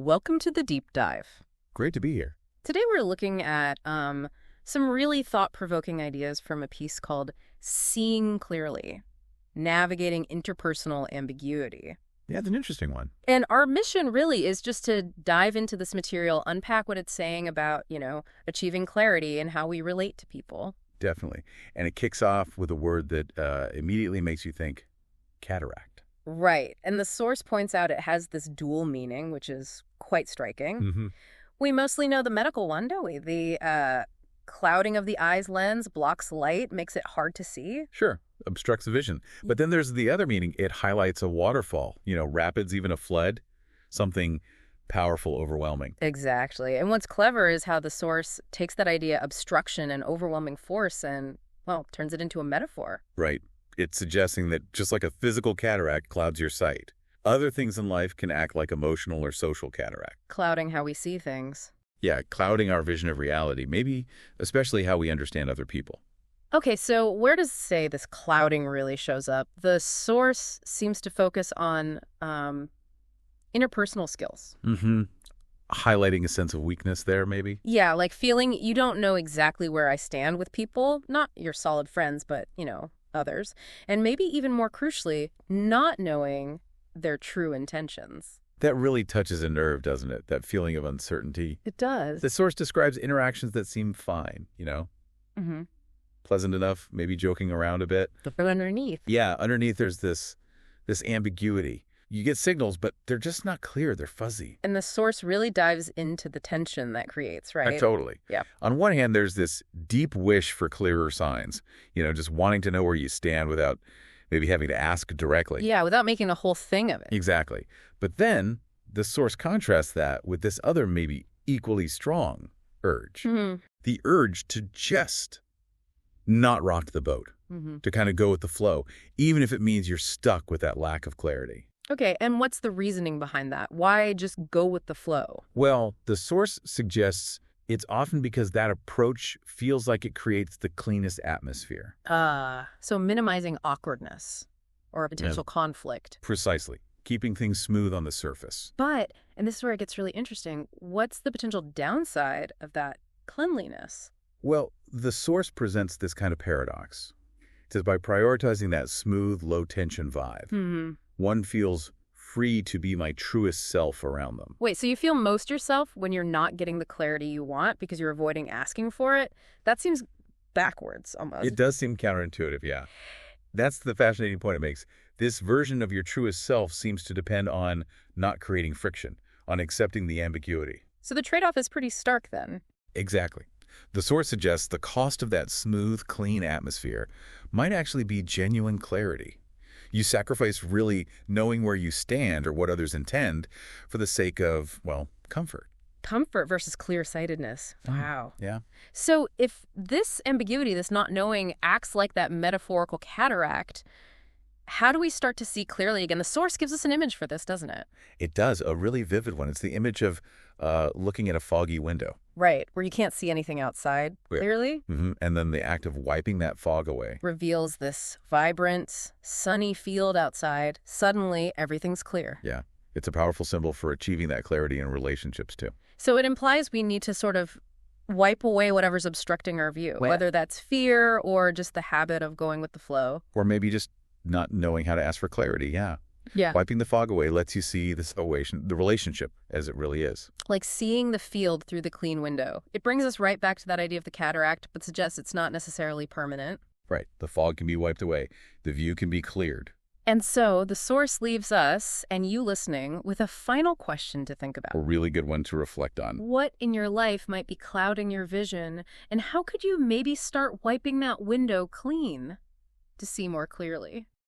Welcome to the deep dive. Great to be here. Today we're looking at some really thought-provoking ideas from a piece called Seeing Clearly, Navigating Interpersonal Ambiguity. Yeah, it's an interesting one. And our mission really is just to dive into this material, unpack what it's saying about, achieving clarity and how we relate to people. Definitely. And it kicks off with a word that immediately makes you think cataract. Right. And the source points out it has this dual meaning, which is quite striking. Mm-hmm. We mostly know the medical one, don't we? The clouding of the eye's lens blocks light, makes it hard to see. Sure, obstructs the vision. But then there's the other meaning. It highlights a waterfall, rapids, even a flood, something powerful, overwhelming. Exactly. And what's clever is how the source takes that idea, obstruction and overwhelming force, and, well, turns it into a metaphor. Right. It's suggesting that just like a physical cataract clouds your sight, other things in life can act like emotional or social cataract. Clouding how we see things. Yeah, clouding our vision of reality, maybe especially how we understand other people. Okay, so where does, say, this clouding really shows up? The source seems to focus on interpersonal skills. Mm-hmm. Highlighting a sense of weakness there, maybe? Yeah, like feeling you don't know exactly where I stand with people, not your solid friends, but, others. And maybe even more crucially, not knowing their true intentions. That really touches a nerve, doesn't it? That feeling of uncertainty. It does. The source describes interactions that seem fine, Mm-hmm. pleasant enough, maybe joking around a bit. But underneath. Yeah, underneath there's this ambiguity. You get signals, but they're just not clear. They're fuzzy. And the source really dives into the tension that creates, right? Totally. Yeah. On one hand, there's this deep wish for clearer signs, just wanting to know where you stand without maybe having to ask directly. Yeah, without making a whole thing of it. Exactly. But then the source contrasts that with this other maybe equally strong urge. Mm-hmm. The urge to just not rock the boat, to kind of go with the flow, even if it means you're stuck with that lack of clarity. Okay, and what's the reasoning behind that? Why just go with the flow? Well, the source suggests it's often because that approach feels like it creates the cleanest atmosphere. So minimizing awkwardness or a potential conflict. Precisely. Keeping things smooth on the surface. But, and this is where it gets really interesting, what's the potential downside of that cleanliness? Well, the source presents this kind of paradox. It says by prioritizing that smooth, low-tension vibe, one feels free to be my truest self around them. Wait, so you feel most yourself when you're not getting the clarity you want because you're avoiding asking for it? That seems backwards, almost. It does seem counterintuitive, yeah. That's the fascinating point it makes. This version of your truest self seems to depend on not creating friction, on accepting the ambiguity. So the trade-off is pretty stark then. Exactly. The source suggests the cost of that smooth, clean atmosphere might actually be genuine clarity. You sacrifice really knowing where you stand or what others intend for the sake of, well, comfort. Comfort versus clear-sightedness. Wow. Yeah. So if this ambiguity, this not knowing, acts like that metaphorical cataract, how do we start to see clearly again? The source gives us an image for this, doesn't it? It does, a really vivid one. It's the image of looking at a foggy window. Right, where you can't see anything outside clearly. And then the act of wiping that fog away. Reveals this vibrant, sunny field outside. Suddenly, everything's clear. Yeah. It's a powerful symbol for achieving that clarity in relationships, too. So it implies we need to sort of wipe away whatever's obstructing our view, whether that's fear or just the habit of going with the flow. Or maybe just not knowing how to ask for clarity, yeah. Yeah. Wiping the fog away lets you see the situation, the relationship as it really is. Like seeing the field through the clean window. It brings us right back to that idea of the cataract, but suggests it's not necessarily permanent. Right. The fog can be wiped away. The view can be cleared. And so the source leaves us, and you listening, with a final question to think about. A really good one to reflect on. What in your life might be clouding your vision, and how could you maybe start wiping that window clean to see more clearly?